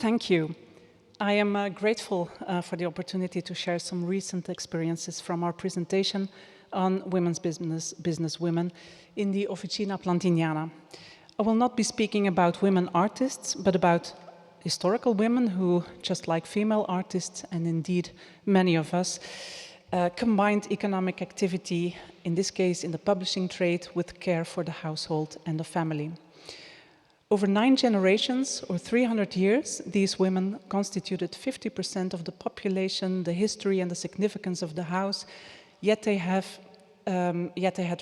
Thank you. I am grateful for the opportunity to share some recent experiences from our presentation on women's business women in the Officina Plantiniana. I will not be speaking about women artists, but about historical women who, just like female artists, and indeed many of us, combined economic activity, in this case in the publishing trade, with care for the household and the family. Over 9 generations, or 300 years, these women constituted 50% of the population, the history and the significance of the house, yet they had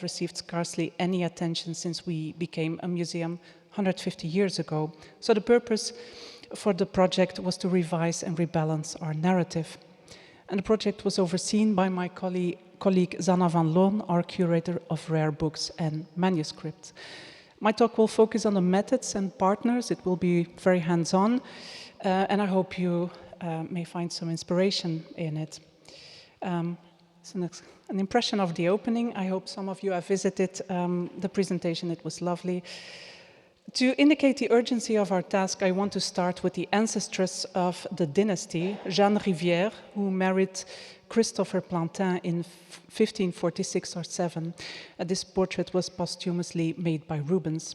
received scarcely any attention since we became a museum 150 years ago. So the purpose for the project was to revise and rebalance our narrative. And the project was overseen by my colleague Zanna van Loon, our curator of rare books and manuscripts. My talk will focus on the methods and partners. It will be very hands-on, and I hope you may find some inspiration in it. So an impression of the opening. I hope some of you have visited the presentation. It was lovely. To indicate the urgency of our task, I want to start with the ancestress of the dynasty, Jeanne Rivière, who married Christopher Plantin in 1546 or 7. This portrait was posthumously made by Rubens.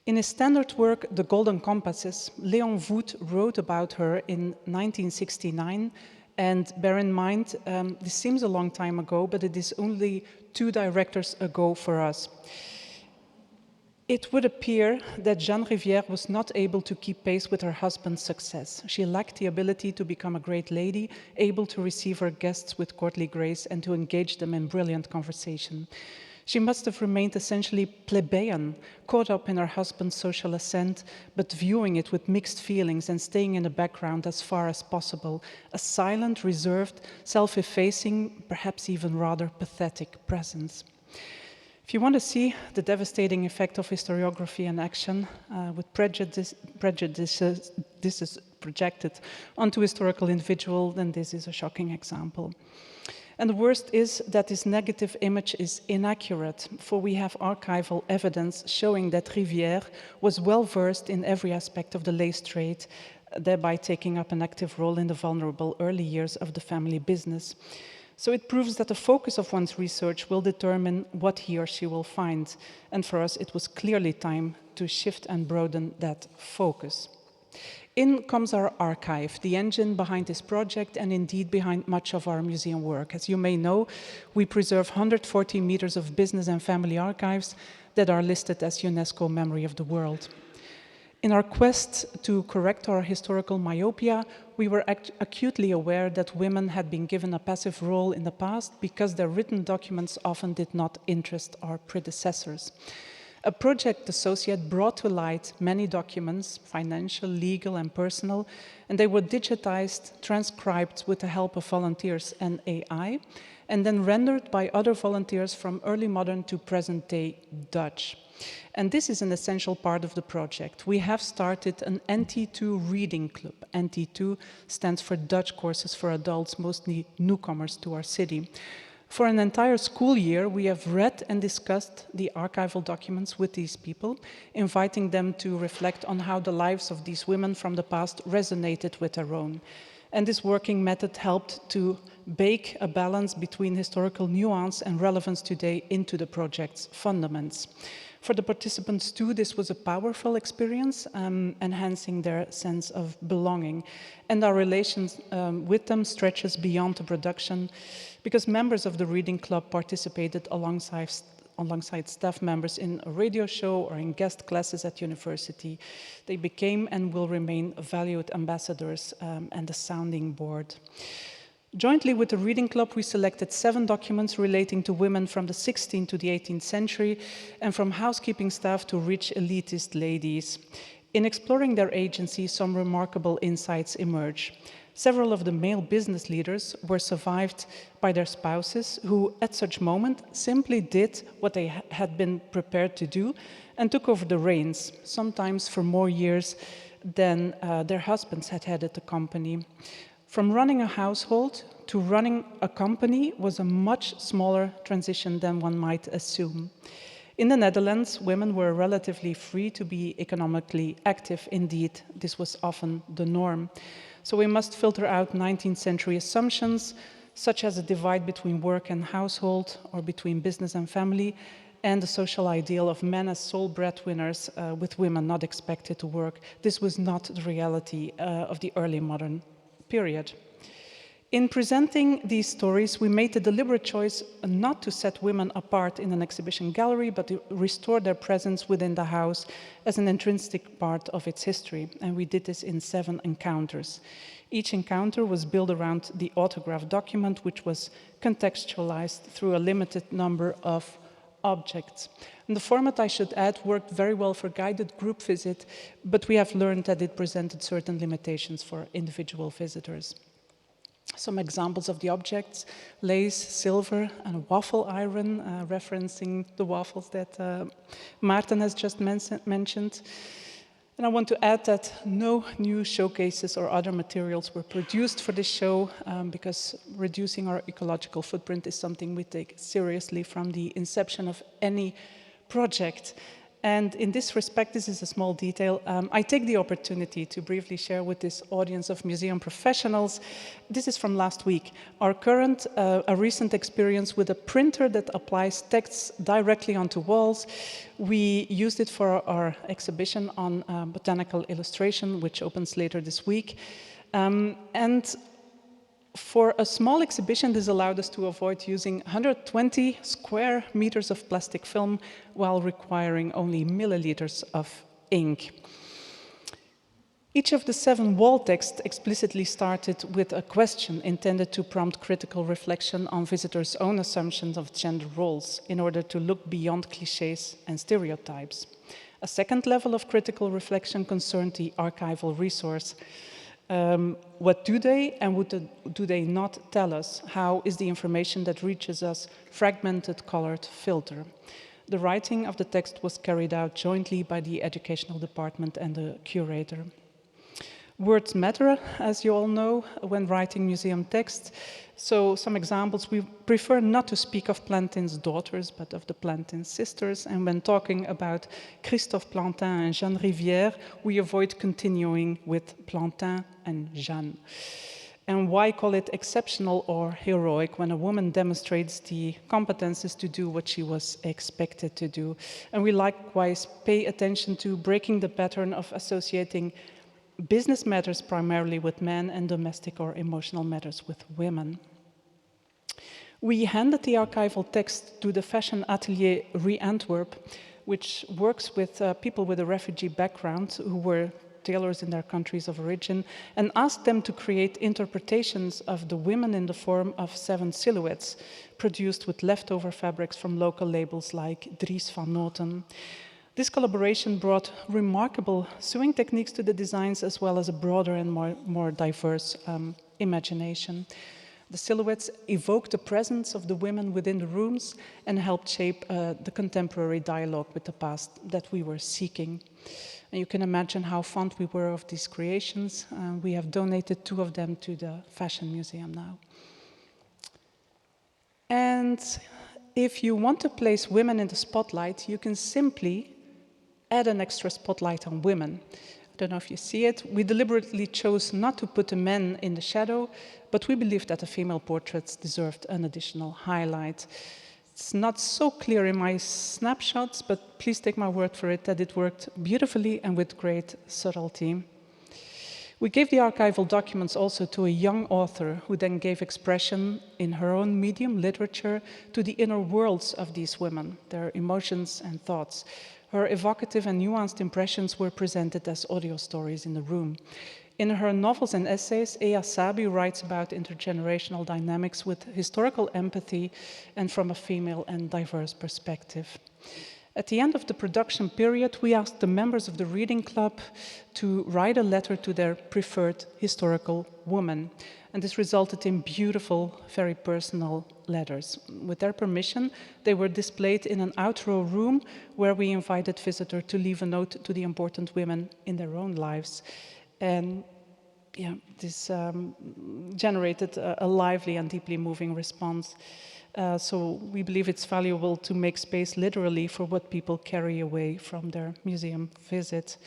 In his standard work, The Golden Compasses, Léon Vout wrote about her in 1969. And bear in mind, this seems a long time ago, but it is only 2 directors ago for us. It would appear that Jeanne Rivière was not able to keep pace with her husband's success. She lacked the ability to become a great lady, able to receive her guests with courtly grace and to engage them in brilliant conversation. She must have remained essentially plebeian, caught up in her husband's social ascent, but viewing it with mixed feelings and staying in the background as far as possible, a silent, reserved, self-effacing, perhaps even rather pathetic presence. If you want to see the devastating effect of historiography and action with prejudices this is projected onto historical individual, then this is a shocking example. And the worst is that this negative image is inaccurate, for we have archival evidence showing that Rivière was well versed in every aspect of the lace trade, thereby taking up an active role in the vulnerable early years of the family business. So it proves that the focus of one's research will determine what he or she will find. And for us, it was clearly time to shift and broaden that focus. In comes our archive, the engine behind this project and indeed behind much of our museum work. As you may know, we preserve 140 meters of business and family archives that are listed as UNESCO Memory of the World. In our quest to correct our historical myopia, we were acutely aware that women had been given a passive role in the past because their written documents often did not interest our predecessors. A project associate brought to light many documents, financial, legal, and personal, and they were digitized, transcribed with the help of volunteers and AI, and then rendered by other volunteers from early modern to present-day Dutch. And this is an essential part of the project. We have started an NT2 reading club. NT2 stands for Dutch Courses for Adults, mostly newcomers to our city. For an entire school year, we have read and discussed the archival documents with these people, inviting them to reflect on how the lives of these women from the past resonated with their own. And this working method helped to bake a balance between historical nuance and relevance today into the project's fundaments. For the participants too, this was a powerful experience, enhancing their sense of belonging. And our relations with them stretches beyond the production, because members of the reading club participated alongside staff members in a radio show or in guest classes at university. They became and will remain valued ambassadors and a sounding board. Jointly with the Reading Club, we selected 7 documents relating to women from the 16th to the 18th century and from housekeeping staff to rich elitist ladies. In exploring their agency, some remarkable insights emerge. Several of the male business leaders were survived by their spouses who, at such moment, simply did what they had been prepared to do and took over the reins, sometimes for more years than their husbands had headed the company. From running a household to running a company was a much smaller transition than one might assume. In the Netherlands, women were relatively free to be economically active. Indeed, this was often the norm. So we must filter out 19th century assumptions, such as a divide between work and household, or between business and family, and the social ideal of men as sole breadwinners, with women not expected to work. This was not the reality of the early modern period. In presenting these stories, we made the deliberate choice not to set women apart in an exhibition gallery, but to restore their presence within the house as an intrinsic part of its history. And we did this in 7 encounters. Each encounter was built around the autograph document, which was contextualized through a limited number of objects. And the format, I should add, worked very well for guided group visit, but we have learned that it presented certain limitations for individual visitors. Some examples of the objects: lace, silver, and a waffle iron, referencing the waffles that Maarten has just mentioned. And I want to add that no new showcases or other materials were produced for this show, because reducing our ecological footprint is something we take seriously from the inception of any project. And in this respect, this is a small detail. I take the opportunity to briefly share with this audience of museum professionals. This is from last week. Our current, a recent experience with a printer that applies texts directly onto walls. We used it for our exhibition on botanical illustration, which opens later this week. And for a small exhibition, this allowed us to avoid using 120 square meters of plastic film while requiring only milliliters of ink. Each of the 7 wall texts explicitly started with a question intended to prompt critical reflection on visitors' own assumptions of gender roles in order to look beyond clichés and stereotypes. A second level of critical reflection concerned the archival resource. What do they and what do they not tell us? How is the information that reaches us fragmented, colored, filter? The writing of the text was carried out jointly by the educational department and the curator. Words matter, as you all know, when writing museum text. So some examples: we prefer not to speak of Plantin's daughters, but of the Plantin sisters. And when talking about Christophe Plantin and Jeanne Rivière, we avoid continuing with Plantin and Jeanne. And why call it exceptional or heroic when a woman demonstrates the competences to do what she was expected to do? And we likewise pay attention to breaking the pattern of associating business matters primarily with men and domestic or emotional matters with women. We handed the archival text to the Fashion Atelier Re-Antwerp, which works with people with a refugee background who were tailors in their countries of origin, and asked them to create interpretations of the women in the form of 7 silhouettes produced with leftover fabrics from local labels like Dries van Noten. This collaboration brought remarkable sewing techniques to the designs, as well as a broader and more diverse imagination. The silhouettes evoked the presence of the women within the rooms and helped shape the contemporary dialogue with the past that we were seeking. And you can imagine how fond we were of these creations. We have donated 2 of them to the Fashion Museum now. And if you want to place women in the spotlight, you can simply add an extra spotlight on women. I don't know if you see it. We deliberately chose not to put the men in the shadow, but we believed that the female portraits deserved an additional highlight. It's not so clear in my snapshots, but please take my word for it that it worked beautifully and with great subtlety. We gave the archival documents also to a young author who then gave expression in her own medium, literature, to the inner worlds of these women, their emotions and thoughts. Her evocative and nuanced impressions were presented as audio stories in the room. In her novels and essays, Ea Sabi writes about intergenerational dynamics with historical empathy and from a female and diverse perspective. At the end of the production period, we asked the members of the reading club to write a letter to their preferred historical woman. And this resulted in beautiful, very personal letters. With their permission, they were displayed in an outro room where we invited visitors to leave a note to the important women in their own lives. And this generated a lively and deeply moving response. So we believe it's valuable to make space literally for what people carry away from their museum visit.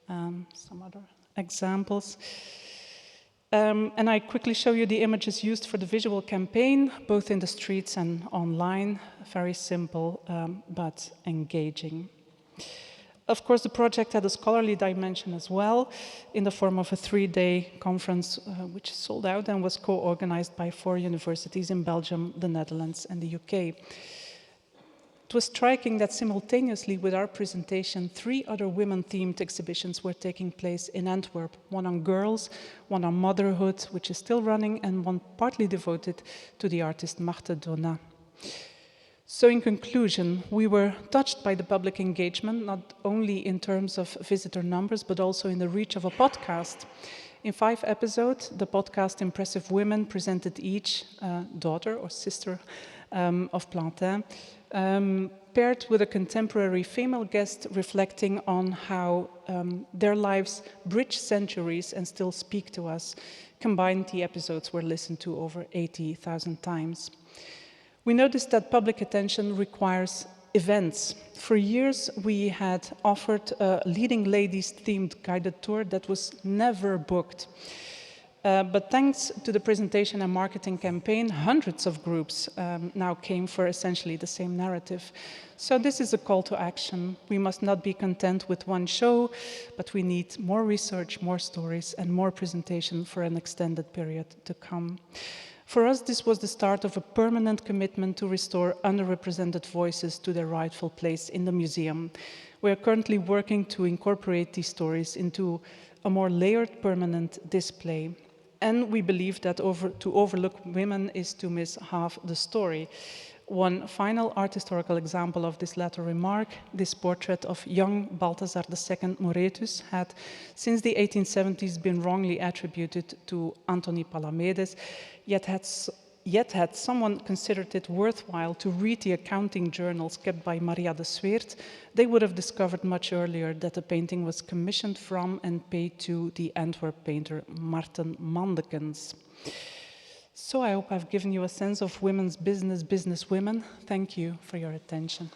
Some other examples. And I quickly show you the images used for the visual campaign, both in the streets and online. Very simple, but engaging. Of course, the project had a scholarly dimension as well, in the form of a 3-day conference, which sold out and was co-organized by 4 universities in Belgium, the Netherlands, and the UK. It was striking that simultaneously with our presentation, 3 other women-themed exhibitions were taking place in Antwerp, one on girls, one on motherhood, which is still running, and one partly devoted to the artist Marthe Donat. So in conclusion, we were touched by the public engagement, not only in terms of visitor numbers, but also in the reach of a podcast. In 5 episodes, the podcast Impressive Women presented each daughter or sister of Plantin, paired with a contemporary female guest reflecting on how their lives bridge centuries and still speak to us. Combined, the episodes were listened to over 80,000 times. We noticed that public attention requires events. For years, we had offered a leading ladies-themed guided tour that was never booked. But thanks to the presentation and marketing campaign, hundreds of groups now came for essentially the same narrative. So this is a call to action. We must not be content with one show, but we need more research, more stories, and more presentation for an extended period to come. For us, this was the start of a permanent commitment to restore underrepresented voices to their rightful place in the museum. We are currently working to incorporate these stories into a more layered permanent display. And we believe that to overlook women is to miss half the story. One final art historical example of this latter remark, this portrait of young Balthasar II Moretus had, since the 1870s, been wrongly attributed to Anthony Palamedes, yet had someone considered it worthwhile to read the accounting journals kept by Maria de Sweert, they would have discovered much earlier that the painting was commissioned from and paid to the Antwerp painter Marten Mandekens. So I hope I've given you a sense of women's business, business women. Thank you for your attention.